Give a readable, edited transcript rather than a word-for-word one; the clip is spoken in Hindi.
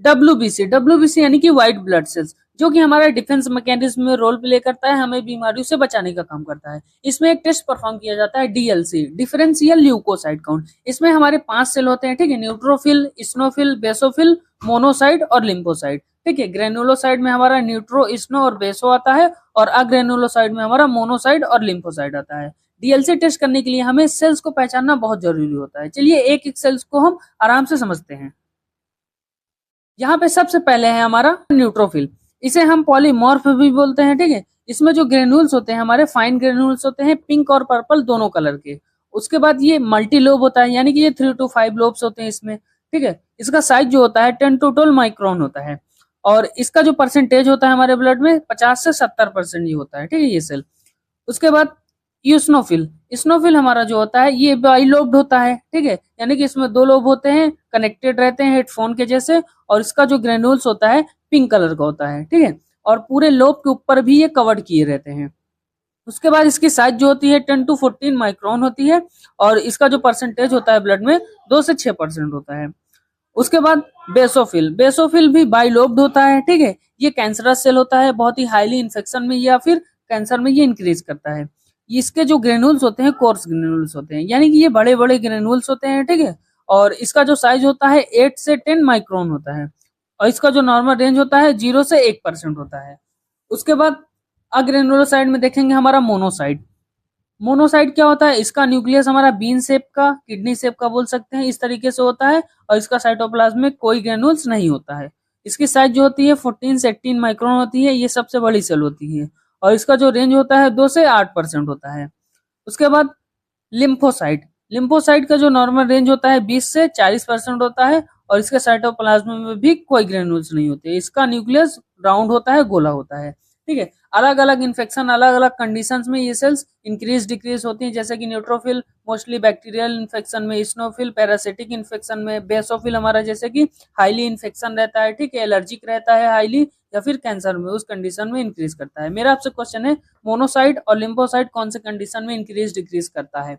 डब्ल्यूबीसी यानी कि व्हाइट ब्लड सेल्स, जो कि हमारा डिफेंस मैकेनिज्म में रोल प्ले करता है, हमें बीमारियों से बचाने का काम करता है। इसमें एक टेस्ट परफॉर्म किया जाता है डीएलसी, डिफरेंशियल ल्यूकोसाइट काउंट। इसमें हमारे 5 सेल होते हैं, ठीक है, न्यूट्रोफिल, इस्नोफिल, बेसोफिल, मोनोसाइट और लिम्फोसाइट। ठीक है, ग्रेनुलोसाइट में हमारा न्यूट्रो, इस्नो और बेसो आता है, और अग्रेनुलोसाइट में हमारा मोनोसाइट और लिम्फोसाइट आता है। डीएलसी टेस्ट करने के लिए हमें सेल्स को पहचानना बहुत जरूरी होता है। चलिए एक एक सेल्स को हम आराम से समझते हैं। यहाँ पे सबसे पहले है हमारा न्यूट्रोफिल, इसे हम पॉलीमॉर्फ भी बोलते हैं। ठीक है, इसमें जो ग्रेन्यूल्स होते हैं हमारे फाइन ग्रेन्यूल्स होते हैं, पिंक और पर्पल दोनों कलर के। उसके बाद ये मल्टी लोब होता है, यानी कि ये 3 to 5 लोब्स होते हैं इसमें। ठीक है, इसका साइज जो होता है 10 to 12 माइक्रोन होता है, और इसका जो परसेंटेज होता है हमारे ब्लड में 50 से 70% ही होता है। ठीक है, ये सेल। उसके बाद यूस्नोफिल, स्नोफिल हमारा जो होता है ये बाइलोब्ड होता है। ठीक है, यानी कि इसमें 2 लोब होते हैं, कनेक्टेड रहते हैं हेडफोन के जैसे, और इसका जो ग्रेन्यूल्स होता है पिंक कलर का होता है। ठीक है, और पूरे लोब के ऊपर भी ये कवर्ड किए रहते हैं। उसके बाद इसकी साइज जो होती है 10 to 14 माइक्रोन होती है, और इसका जो परसेंटेज होता है ब्लड में 2 से 6% होता है। उसके बाद बेसोफिल भी बाइलोब्ड होता है। ठीक है, ये कैंसरस सेल होता है, बहुत ही हाईली इन्फेक्शन में या फिर कैंसर में ये इंक्रीज करता है। इसके जो ग्रेनुल्स होते हैं कोर्स ग्रेनुल्स होते हैं, यानी कि ये बड़े बड़े ग्रेनुल्स होते हैं। ठीक है, और इसका जो साइज होता है 8 से 10 माइक्रोन होता है, और इसका जो नॉर्मल रेंज होता है 0 से 1% होता है। उसके बाद अग्रेनुलोसाइड में देखेंगे हमारा मोनोसाइट। मोनोसाइट क्या होता है, इसका न्यूक्लियस हमारा बीन शेप का, किडनी शेप का बोल सकते हैं, इस तरीके से होता है, और इसका साइटोप्लाज्म में कोई ग्रेनुल्स नहीं होता है। इसकी साइज जो होती है 14 से 18 माइक्रोन होती है, ये सबसे बड़ी सेल होती है, और इसका जो रेंज होता है 2 से 8% होता है। उसके बाद लिम्फोसाइट, लिम्फोसाइट का जो नॉर्मल रेंज होता है 20 से 40% होता है, और इसके साइटोप्लाज्म में भी कोई ग्रेनुल्स नहीं होते। इसका न्यूक्लियस राउंड होता है, गोला होता है। ठीक है, अलग अलग इन्फेक्शन, अलग अलग कंडीशंस में ये सेल्स इंक्रीज डिक्रीज होती हैं, जैसे कि न्यूट्रोफिल मोस्टली बैक्टीरियल इन्फेक्शन में, स्नोफिल पैरासिटिक इन्फेक्शन में, बेसोफिल हमारा जैसे कि हाईली इन्फेक्शन रहता है, ठीक है, एलर्जिक रहता है हाईली, या फिर कैंसर में उस कंडीशन में इंक्रीज करता है। मेरा आपसे क्वेश्चन है, मोनोसाइट और लिम्फोसाइट कौन से कंडीशन में इंक्रीज डिक्रीज करता है?